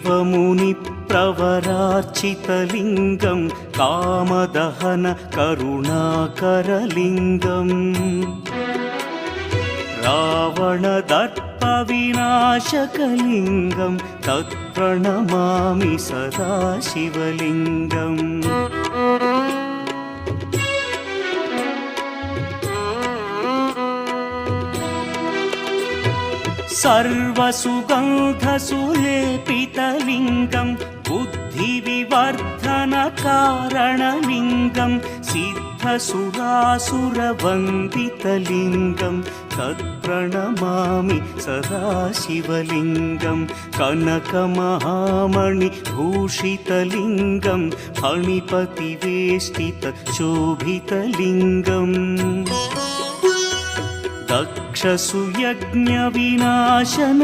देवमुनिप्रवरार्चितलिङ्गं कामदहन करुणाकरलिङ्गम् रावणदर्पविनाशकलिङ्गं तत्प्रणमामि सदा शिवलिङ्गम् सर्वसुगन्धसुलेपितलिङ्गं बुद्धिविवर्धनकारणलिङ्गं सिद्धसुरासुरवन्दितलिङ्गं तत्प्रणमामि सदा शिवलिङ्गं कनकमहामणिभूषितलिङ्गं फणिपतिवेष्टितशोभितलिङ्गम् दक्षसुयज्ञविनाशन